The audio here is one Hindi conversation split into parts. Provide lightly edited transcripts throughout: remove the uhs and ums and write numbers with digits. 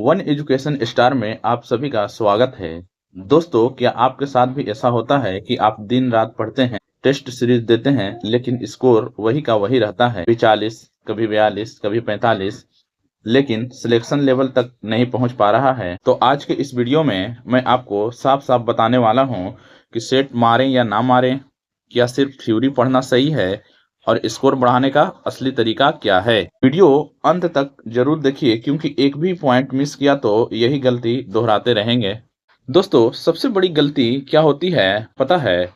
वन एजुकेशन स्टार में आप सभी का स्वागत है। दोस्तों, क्या आपके साथ भी ऐसा होता है कि आप दिन रात पढ़ते हैं, टेस्ट सीरीज देते हैं, लेकिन स्कोर वही का वही रहता है, कभी 40, कभी 42, कभी 45, लेकिन सिलेक्शन लेवल तक नहीं पहुंच पा रहा है। तो आज के इस वीडियो में मैं आपको साफ साफ बताने वाला हूं कि सेट मारें या ना मारें, क्या सिर्फ थ्योरी पढ़ना सही है और स्कोर बढ़ाने का असली तरीका क्या है। वीडियो अंत तक जरूर देखिए, क्योंकि एक भी पॉइंट मिस किया तो यही गलती दोहराते रहेंगे। दोस्तों, सबसे बड़ी गलती क्या होती है पता है?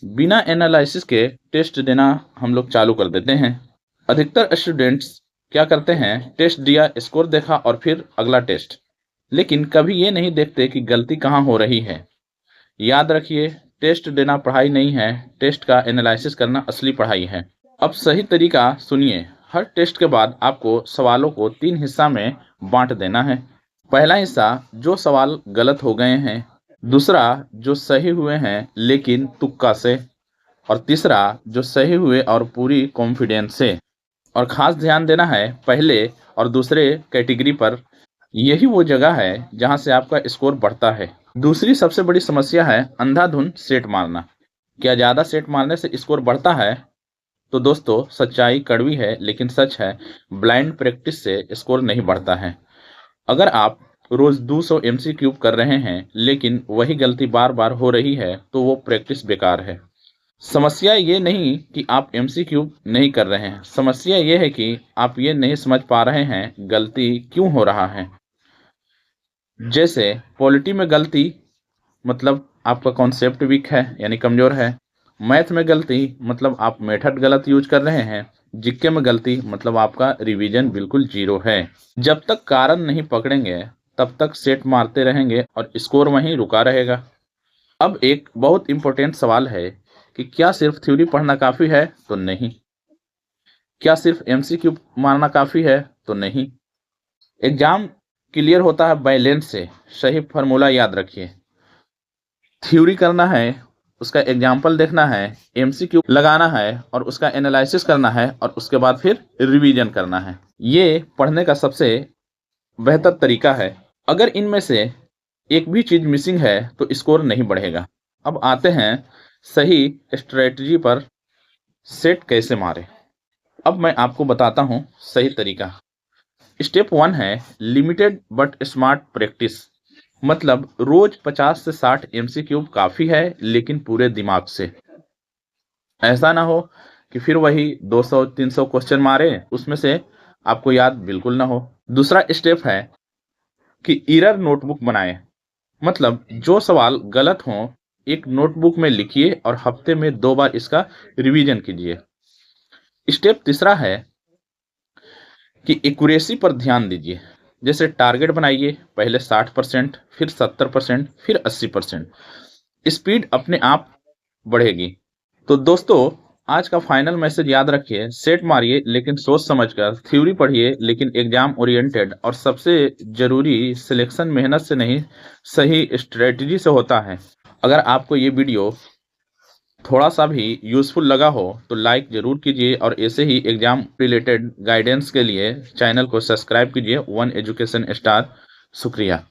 बिना एनालिसिस के टेस्ट देना हम लोग चालू कर देते हैं। अधिकतर स्टूडेंट्स क्या करते हैं, टेस्ट दिया, स्कोर देखा और फिर अगला टेस्ट, लेकिन कभी ये नहीं देखते कि गलती कहाँ हो रही है। याद रखिए, टेस्ट देना पढ़ाई नहीं है, टेस्ट का एनालिसिस करना असली पढ़ाई है। अब सही तरीका सुनिए। हर टेस्ट के बाद आपको सवालों को 3 हिस्सा में बांट देना है। पहला हिस्सा, जो सवाल गलत हो गए हैं। दूसरा, जो सही हुए हैं लेकिन तुक्का से। और तीसरा, जो सही हुए और पूरी कॉन्फिडेंस से। और खास ध्यान देना है पहले और दूसरे कैटेगरी पर। यही वो जगह है जहां से आपका स्कोर बढ़ता है। दूसरी सबसे बड़ी समस्या है अंधाधुन सेट मारना। क्या ज्यादा सेट मारने से स्कोर बढ़ता है? तो दोस्तों, सच्चाई कड़वी है लेकिन सच है, ब्लाइंड प्रैक्टिस से स्कोर नहीं बढ़ता है। अगर आप रोज 200 MCQ कर रहे हैं लेकिन वही गलती बार बार हो रही है, तो वो प्रैक्टिस बेकार है। समस्या ये नहीं कि आप MCQ नहीं कर रहे हैं, समस्या ये है कि आप ये नहीं समझ पा रहे हैं गलती क्यों हो रहा है। जैसे पॉलिटी में गलती, मतलब आपका कॉन्सेप्ट वीक है यानी कमजोर है। मैथ में गलती, मतलब आप मेथड गलत यूज कर रहे हैं। जीके में गलती, मतलब आपका रिवीजन बिल्कुल जीरो है। जब तक कारण नहीं पकड़ेंगे तब तक सेट मारते रहेंगे और स्कोर वहीं रुका रहेगा। अब एक बहुत इंपॉर्टेंट सवाल है कि क्या सिर्फ थ्योरी पढ़ना काफी है? तो नहीं। क्या सिर्फ MCQ मारना काफी है? तो नहीं। एग्जाम क्लियर होता है बैलेंस से। सही फार्मूला याद रखिए। थ्योरी करना है, उसका एग्जाम्पल देखना है, MCQ लगाना है और उसका एनालिसिस करना है और उसके बाद फिर रिवीजन करना है। ये पढ़ने का सबसे बेहतर तरीका है। अगर इनमें से एक भी चीज मिसिंग है तो स्कोर नहीं बढ़ेगा। अब आते हैं सही स्ट्रेटजी पर। सेट कैसे मारे, अब मैं आपको बताता हूं सही तरीका। स्टेप 1 है लिमिटेड बट स्मार्ट प्रैक्टिस। मतलब रोज 50 से 60 MCQ काफी है, लेकिन पूरे दिमाग से। ऐसा ना हो कि फिर वही 200-300 क्वेश्चन मारे, उसमें से आपको याद बिल्कुल ना हो। दूसरा स्टेप है कि एरर नोटबुक बनाए। मतलब जो सवाल गलत हो, एक नोटबुक में लिखिए और हफ्ते में 2 बार इसका रिवीजन कीजिए। स्टेप तीसरा है कि एक्यूरेसी पर ध्यान दीजिए। जैसे टारगेट बनाइए, पहले 60%, फिर 70%, फिर 80%। स्पीड अपने आप बढ़ेगी। तो दोस्तों, आज का फाइनल मैसेज याद रखिए, सेट मारिए लेकिन सोच समझकर, थ्योरी पढ़िए लेकिन एग्जाम ओरिएंटेड, और सबसे जरूरी, सिलेक्शन मेहनत से नहीं, सही स्ट्रेटजी से होता है। अगर आपको ये वीडियो थोड़ा सा भी यूजफुल लगा हो तो लाइक जरूर कीजिए और ऐसे ही एग्जाम रिलेटेड गाइडेंस के लिए चैनल को सब्सक्राइब कीजिए। One education star. शुक्रिया।